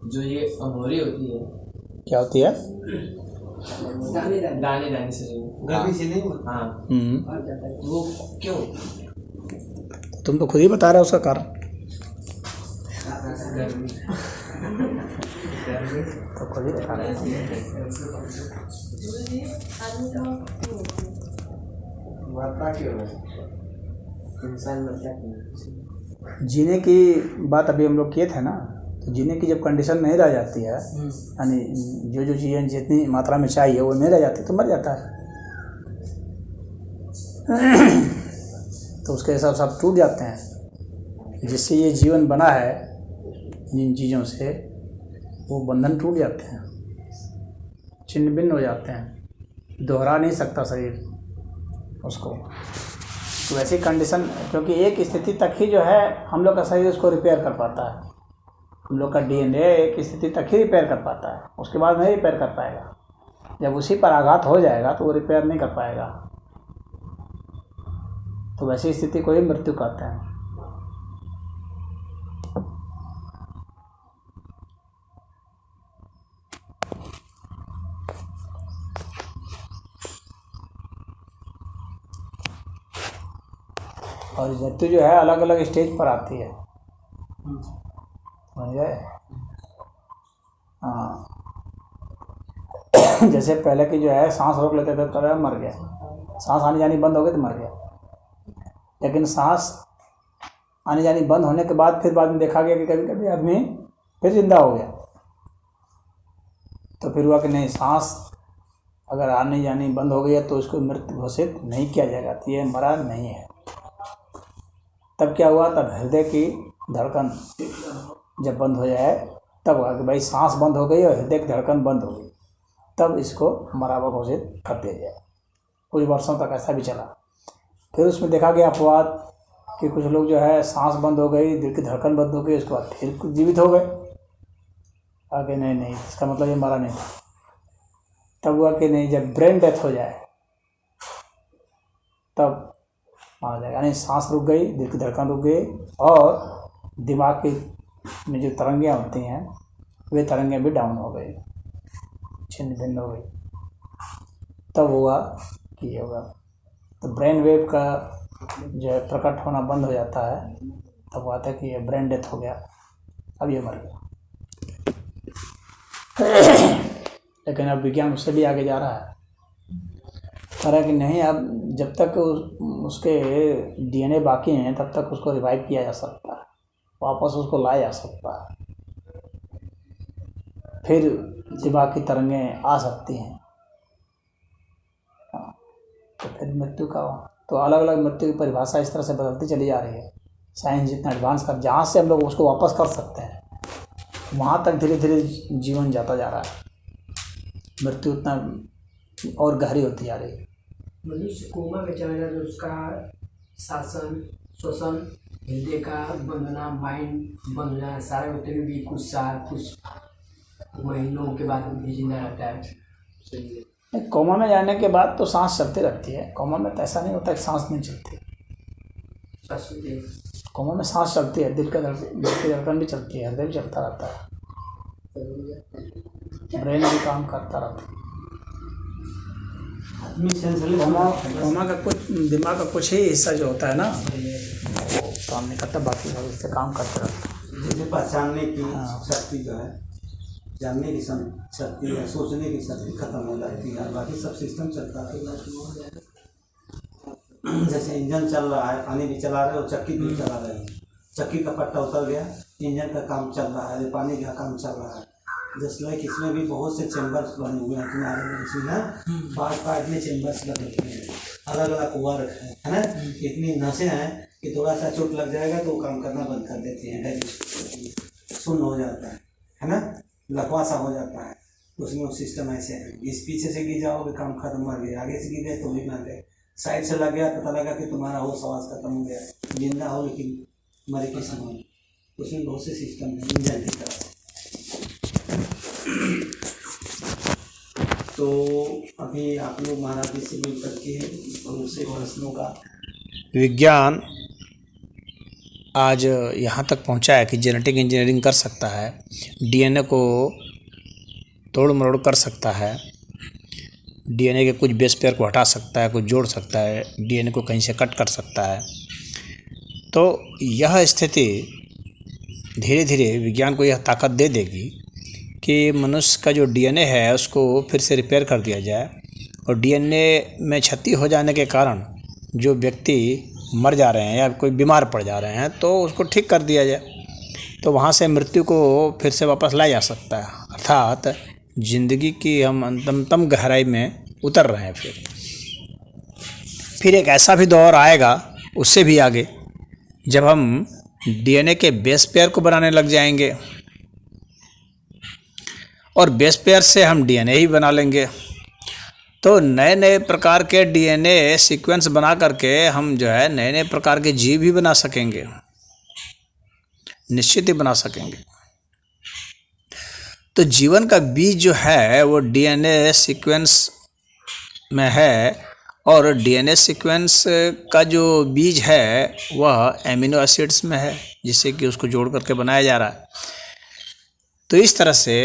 जो ये अमोरी होती है, क्या होती है? दाने दाने से गर्मी से नहीं हाँ वो क्यों? तुम तो खुद ही बता रहे हो उसका कारण। गर्मी तो खुद ही बता रहे हो। मरता क्यों है इंसान? मरता क्यों? जीने की बात अभी हम लोग किए थे ना, तो जीने की जब कंडीशन नहीं रह जाती है, यानी जो जो चीज़ें जितनी मात्रा में चाहिए वो नहीं रह जाती तो मर जाता है। तो उसके हिसाब से आप टूट जाते हैं। जिससे ये जीवन बना है, जिन चीज़ों से वो बंधन टूट जाते हैं, छिन्न भिन्न हो जाते हैं, दोहरा नहीं सकता शरीर उसको। तो ऐसी कंडीशन, क्योंकि एक स्थिति तक ही जो है हम लोग का शरीर उसको रिपेयर कर पाता है। हम लोग का डीएनए एक स्थिति तक ही रिपेयर कर पाता है, उसके बाद नहीं रिपेयर कर पाएगा। जब उसी पर आघात हो जाएगा तो वो रिपेयर नहीं कर पाएगा। तो वैसी स्थिति को ही मृत्यु कहते हैं। और मृत्यु जो है अलग अलग स्टेज पर आती है, समझ गए? हाँ, जैसे पहले की जो है सांस रोक लेते थे तो मर गया, सांस आनी जानी बंद हो गई तो मर गया। लेकिन सांस आनी जानी बंद होने के बाद फिर बाद में देखा गया कि कभी कभी आदमी फिर जिंदा हो गया। तो फिर हुआ कि नहीं, सांस अगर आनी जानी बंद हो गई है तो उसको मृत घोषित नहीं किया जाएगा, तो ये मरा नहीं है। तब क्या हुआ? तब हृदय की धड़कन जब बंद हो जाए तब हुआ कि भाई सांस बंद हो गई और हृदय की धड़कन बंद हो गई, तब इसको मरा हुआ घोषित कर दिया जाए। कुछ वर्षों तक ऐसा भी चला। फिर उसमें देखा गया अपवाद कि कुछ लोग जो है सांस बंद हो गई, दिल की धड़कन बंद हो गई, उसके बाद फिर जीवित हो गए। आगे नहीं, इसका मतलब ये मरा नहीं था। तब हुआ कि नहीं, जब ब्रेन डेथ हो जाए तब मारा जाएगा। यानी सांस रुक गई, दिल की धड़कन रुक गई और दिमाग की में जो तरंगें होती हैं वे तरंगें भी डाउन हो गई, छिन्न भिन्न हो गई। तब हुआ कि ये होगा, तो ब्रेन वेव का जो है प्रकट होना बंद हो जाता है। तब हुआ था कि ये ब्रेन डेथ हो गया, अब ये मर गया। लेकिन अब विज्ञान उससे भी आगे जा रहा है, कह रहा है कि नहीं, अब जब तक उसके डीएनए बाकी हैं तब तक उसको रिवाइव किया जा सकता है, वापस उसको लाया जा सकता है, फिर दिमाग की तरंगें आ सकती हैं। तो फिर मृत्यु का, तो अलग अलग मृत्यु की परिभाषा इस तरह से बदलती चली जा रही है। साइंस जितना एडवांस कर, जहाँ से हम लोग उसको वापस कर सकते हैं वहाँ तक धीरे धीरे जीवन जाता जा रहा है, मृत्यु उतना और गहरी होती जा रही है। मनुष्य कोमा में चला जाए तो उसका शासन शोषण, हृदय का बंधना, माइंड बंद हो जाना, सारे होते हुए भी कुछ साल कुछ महीनों के बाद भी जिंदा रहता है। कोमा में जाने के बाद तो सांस चलती रहती है। कोमा में तो ऐसा नहीं होता कि सांस नहीं चलती। कोमा में सांस चलती है, दिल की धड़कन भी चलती है, हृदय भी चलता रहता है, ब्रेन भी काम करता रहता है। कोमा का कुछ दिमाग का कुछ ही हिस्सा जो होता है ना वो काम नहीं करता, बाकी सब इससे काम करते रहता है। जैसे पहचानने की शक्ति जो है, जानने की शक्ति है, सोचने की शक्ति खत्म हो जाती है, बाकी सब सिस्टम चलता है। जैसे इंजन चल रहा है, पानी भी चला रहे हो, चक्की भी चला रहे हो, चक्की का पट्टा उतर गया, इंजन का काम चल रहा है, पानी का काम चल रहा है। जैसे लाइक इसमें भी बहुत से चैम्बर्स बने हुए हैं किनारे में, इसमें पार्ट में चैम्बर्स बने हुए हैं, अलग अलग वर्क है ना। इतनी नसें हैं कि थोड़ा सा चोट लग जाएगा तो वो काम करना बंद कर देती हैं, सुन्न हो जाता है ना, लकवा सा हो जाता है। उसमें वो सिस्टम ऐसे है, इस पीछे से गिर जाओगे काम खत्म, मर गए, आगे से गिर गए तो भी मर गए, साइड से लग गया पता लगा कि तुम्हारा होश आवाज़ खत्म हो गया, जिंदा हो लेकिन मरे के समय। उसमें बहुत से सिस्टम है इंजन की तरह से। तो अभी आप लोग महाराज जी से मिल करके बहुत से प्रश्नों का विज्ञान आज यहाँ तक पहुँचा है कि जेनेटिक इंजीनियरिंग कर सकता है, डीएनए को तोड़ मरोड़ कर सकता है, डीएनए के कुछ बेस पेयर को हटा सकता है, कुछ जोड़ सकता है, डीएनए को कहीं से कट कर सकता है। तो यह स्थिति धीरे धीरे विज्ञान को यह ताकत दे देगी कि मनुष्य का जो डीएनए है उसको फिर से रिपेयर कर दिया जाए, और डीएनए में क्षति हो जाने के कारण जो व्यक्ति मर जा रहे हैं या कोई बीमार पड़ जा रहे हैं तो उसको ठीक कर दिया जाए, तो वहाँ से मृत्यु को फिर से वापस लाया जा सकता है। अर्थात जिंदगी की हम अंतमतम गहराई में उतर रहे हैं। फिर एक ऐसा भी दौर आएगा उससे भी आगे, जब हम डीएनए के बेस पेयर को बनाने लग जाएंगे और बेस पेयर से हम डीएनए ही बना लेंगे। तो नए नए प्रकार के डीएनए सीक्वेंस बना करके हम जो है नए नए प्रकार के जीव भी बना सकेंगे, निश्चित ही बना सकेंगे। तो जीवन का बीज जो है वो डीएनए सीक्वेंस में है, और डीएनए सीक्वेंस का जो बीज है वह एमिनो एसिड्स में है, जिससे कि उसको जोड़ करके बनाया जा रहा है। तो इस तरह से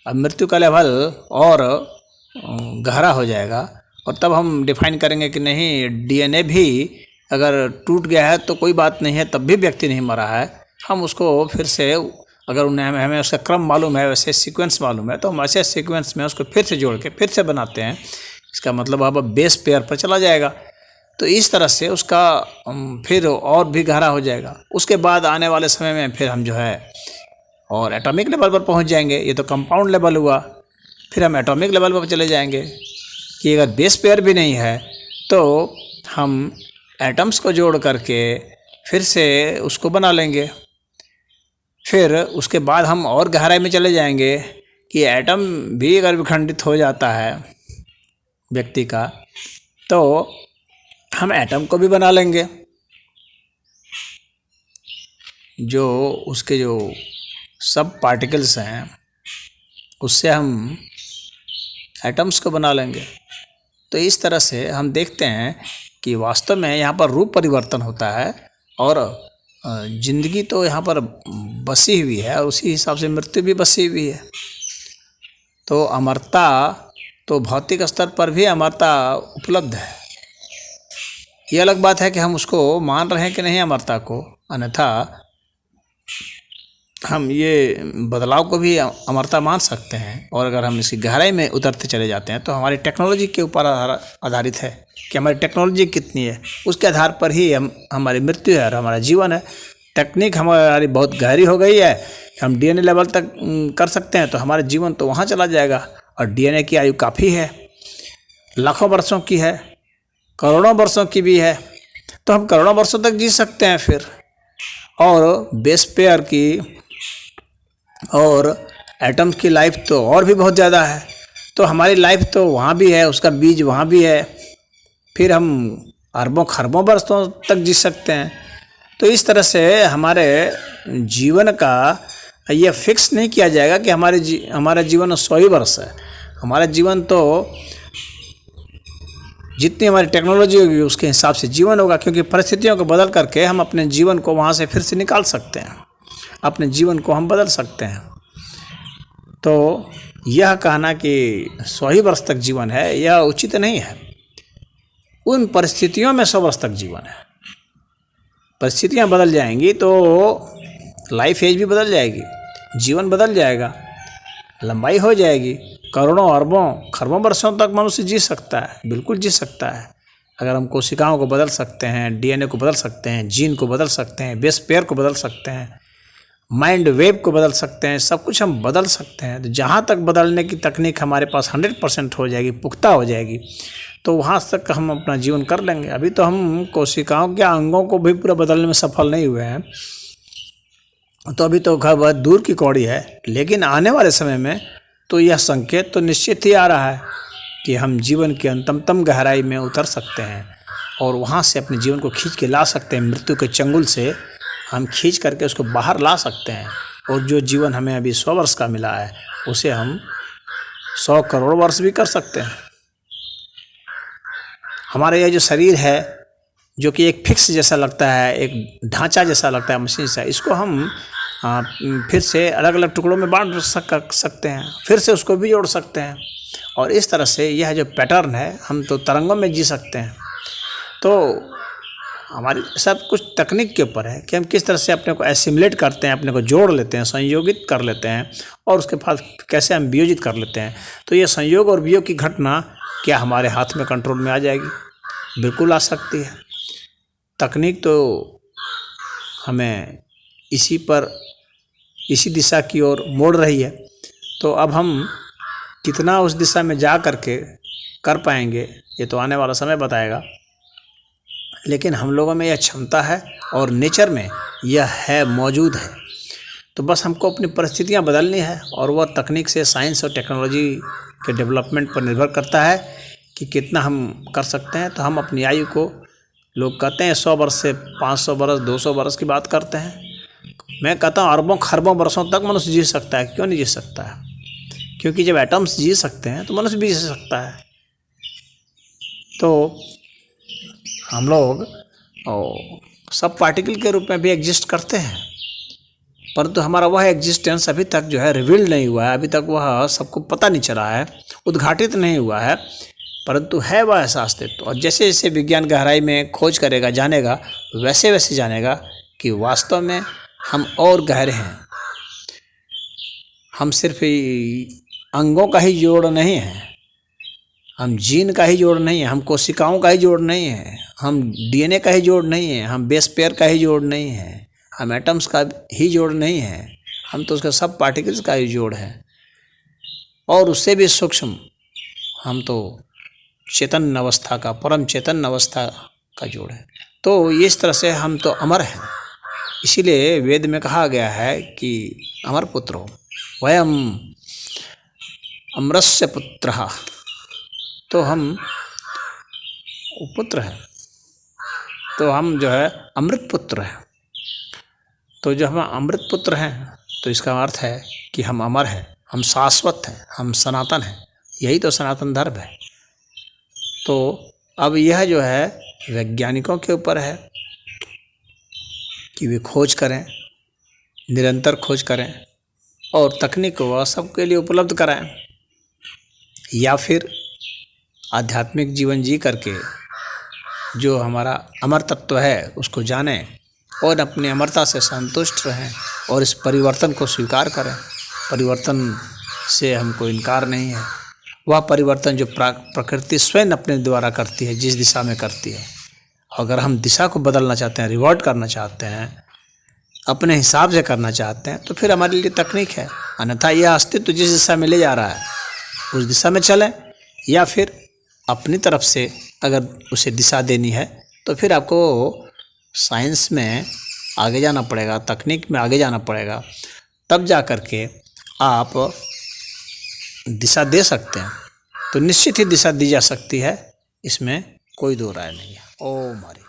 अब मृत्यु का लेवल और गहरा हो जाएगा, और तब हम डिफाइन करेंगे कि नहीं, डीएनए भी अगर टूट गया है तो कोई बात नहीं है, तब भी व्यक्ति नहीं मरा है। हम उसको फिर से, अगर उन्हें हमें उसका क्रम मालूम है, वैसे सीक्वेंस मालूम है, तो हम ऐसे सीक्वेंस में उसको फिर से जोड़ के फिर से बनाते हैं। इसका मतलब अब बेस पेयर पर चला जाएगा। तो इस तरह से उसका फिर और भी गहरा हो जाएगा। उसके बाद आने वाले समय में फिर हम जो है और एटॉमिक लेवल पर पहुंच जाएंगे। ये तो कंपाउंड लेवल हुआ, फिर हम एटॉमिक लेवल पर चले जाएंगे कि अगर बेस पेयर भी नहीं है तो हम एटम्स को जोड़ करके फिर से उसको बना लेंगे। फिर उसके बाद हम और गहराई में चले जाएंगे कि एटम भी अगर विखंडित हो जाता है व्यक्ति का, तो हम एटम को भी बना लेंगे। जो उसके जो सब पार्टिकल्स हैं उससे हम एटम्स को बना लेंगे। तो इस तरह से हम देखते हैं कि वास्तव में यहाँ पर रूप परिवर्तन होता है, और जिंदगी तो यहाँ पर बसी हुई है, और उसी हिसाब से मृत्यु भी बसी हुई है। तो अमरता तो भौतिक स्तर पर भी अमरता उपलब्ध है। ये अलग बात है कि हम उसको मान रहे हैं कि नहीं अमरता को, अन्यथा हम ये बदलाव को भी अमरता मान सकते हैं। और अगर हम इसकी गहराई में उतरते चले जाते हैं तो हमारी टेक्नोलॉजी के ऊपर आधारित है कि हमारी टेक्नोलॉजी कितनी है, उसके आधार पर ही हमारी मृत्यु है और हमारा जीवन है। टेक्निक हमारी बहुत गहरी हो गई है, हम डीएनए लेवल तक कर सकते हैं, तो हमारा जीवन तो वहाँ चला जाएगा। और डीएनए की आयु काफ़ी है, लाखों वर्षों की है, करोड़ों वर्षों की भी है, तो हम करोड़ों वर्षों तक जी सकते हैं फिर। और बेस पेयर की और एटम्स की लाइफ तो और भी बहुत ज़्यादा है, तो हमारी लाइफ तो वहाँ भी है, उसका बीज वहाँ भी है, फिर हम अरबों खरबों वर्षों तक जी सकते हैं। तो इस तरह से हमारे जीवन का ये फिक्स नहीं किया जाएगा कि हमारा जीवन 100 ही वर्ष है। हमारा जीवन तो जितनी हमारी टेक्नोलॉजी होगी उसके हिसाब से जीवन होगा, क्योंकि परिस्थितियों को बदल करके हम अपने जीवन को वहाँ से फिर से निकाल सकते हैं, अपने जीवन को हम बदल सकते हैं। तो यह कहना कि 100 ही वर्ष तक जीवन है, यह उचित नहीं है। उन परिस्थितियों में 100 वर्ष तक जीवन है। परिस्थितियाँ बदल जाएंगी तो लाइफ एज भी बदल जाएगी, जीवन बदल जाएगा, लंबाई हो जाएगी। करोड़ों अरबों खरबों वर्षों तक मनुष्य जी सकता है, बिल्कुल जी सकता है। अगर हम कोशिकाओं को बदल सकते हैं, डीएनए को बदल सकते हैं, जीन को बदल सकते हैं, बेस पेयर को बदल सकते हैं, माइंड वेव को बदल सकते हैं, सब कुछ हम बदल सकते हैं। तो जहाँ तक बदलने की तकनीक हमारे पास 100% हो जाएगी, पुख्ता हो जाएगी, तो वहाँ तक हम अपना जीवन कर लेंगे। अभी तो हम कोशिकाओं के अंगों को भी पूरा बदलने में सफल नहीं हुए हैं, तो अभी तो खैर बहुत दूर की कौड़ी है। लेकिन आने वाले समय में तो यह संकेत तो निश्चित ही आ रहा है कि हम जीवन की अंतमतम गहराई में उतर सकते हैं और वहाँ से अपने जीवन को खींच के ला सकते हैं। मृत्यु के चंगुल से हम खींच करके उसको बाहर ला सकते हैं, और जो जीवन हमें अभी 100 वर्ष का मिला है उसे हम 100 करोड़ वर्ष भी कर सकते हैं। हमारा यह जो शरीर है जो कि एक फिक्स जैसा लगता है, एक ढांचा जैसा लगता है मशीन से, इसको हम फिर से अलग अलग टुकड़ों में बांट सकते हैं, फिर से उसको भी जोड़ सकते हैं। और इस तरह से यह जो पैटर्न है, हम तो तरंगों में जी सकते हैं। तो हमारी सब कुछ तकनीक के ऊपर है कि हम किस तरह से अपने को एसिमुलेट करते हैं, अपने को जोड़ लेते हैं, संयोगित कर लेते हैं, और उसके बाद कैसे हम वियोजित कर लेते हैं। तो ये संयोग और वियोग की घटना क्या हमारे हाथ में कंट्रोल में आ जाएगी? बिल्कुल आ सकती है। तकनीक तो हमें इसी दिशा की ओर मोड़ रही है। तो अब हम कितना उस दिशा में जा करके कर पाएंगे, ये तो आने वाला समय बताएगा। लेकिन हम लोगों में यह क्षमता है और नेचर में यह है, मौजूद है। तो बस हमको अपनी परिस्थितियां बदलनी है, और वह तकनीक से, साइंस और टेक्नोलॉजी के डेवलपमेंट पर निर्भर करता है कि कितना हम कर सकते हैं। तो हम अपनी आयु को, लोग कहते हैं 100 वर्ष से 500 वर्ष 200 वर्ष की बात करते हैं। मैं कहता हूँ अरबों खरबों वर्षों तक मनुष्य जी सकता है। क्यों नहीं जी सकता है? क्योंकि जब एटम्स जी सकते हैं तो मनुष्य भी जी सकता है। तो हम लोग सब पार्टिकल के रूप में भी एग्जिस्ट करते हैं, परंतु हमारा वह एग्जिस्टेंस अभी तक जो है रिवील नहीं हुआ है, अभी तक वह सबको पता नहीं चला है, उद्घाटित नहीं हुआ है, परंतु है वह ऐसा अस्तित्व। और जैसे जैसे विज्ञान गहराई में खोज करेगा, जानेगा, वैसे वैसे जानेगा कि वास्तव में हम और गहरे हैं। हम सिर्फ अंगों का ही जोड़ नहीं है, हम जीन का ही जोड़ नहीं है, हम कोशिकाओं का ही जोड़ नहीं है, हम डीएनए का ही जोड़ नहीं है, हम बेस पेयर का ही जोड़ नहीं है, हम एटम्स का ही जोड़ नहीं है, हम तो उसके सब पार्टिकल्स का ही जोड़ है। और उससे भी सूक्ष्म हम तो चेतन अवस्था का, परम चेतन अवस्था का जोड़ है। तो इस तरह से हम तो अमर हैं। इसीलिए वेद में कहा गया है कि अमर पुत्रो वयम अमरस्य पुत्रः। तो हम पुत्र हैं, तो हम जो है अमृत पुत्र हैं। तो जब हम अमृत पुत्र हैं तो इसका अर्थ है कि हम अमर हैं, हम शाश्वत हैं, हम सनातन हैं। यही तो सनातन धर्म है। तो अब यह जो है वैज्ञानिकों के ऊपर है कि वे खोज करें, निरंतर खोज करें, और तकनीक को सबके लिए उपलब्ध कराएं, या फिर आध्यात्मिक जीवन जी करके जो हमारा अमर तत्व है उसको जानें और अपनी अमरता से संतुष्ट रहें, और इस परिवर्तन को स्वीकार करें। परिवर्तन से हमको इनकार नहीं है। वह परिवर्तन जो प्रकृति स्वयं अपने द्वारा करती है, जिस दिशा में करती है। अगर हम दिशा को बदलना चाहते हैं, रिवर्ट करना चाहते हैं, अपने हिसाब से करना चाहते हैं, तो फिर हमारे लिए तकनीक है। अन्यथा यह अस्तित्व जिस दिशा में ले जा रहा है उस दिशा में चलें, या फिर अपनी तरफ से अगर उसे दिशा देनी है तो फिर आपको साइंस में आगे जाना पड़ेगा, तकनीक में आगे जाना पड़ेगा, तब जा कर के आप दिशा दे सकते हैं। तो निश्चित ही दिशा दी जा सकती है, इसमें कोई दो राय नहीं है। ओम हरि।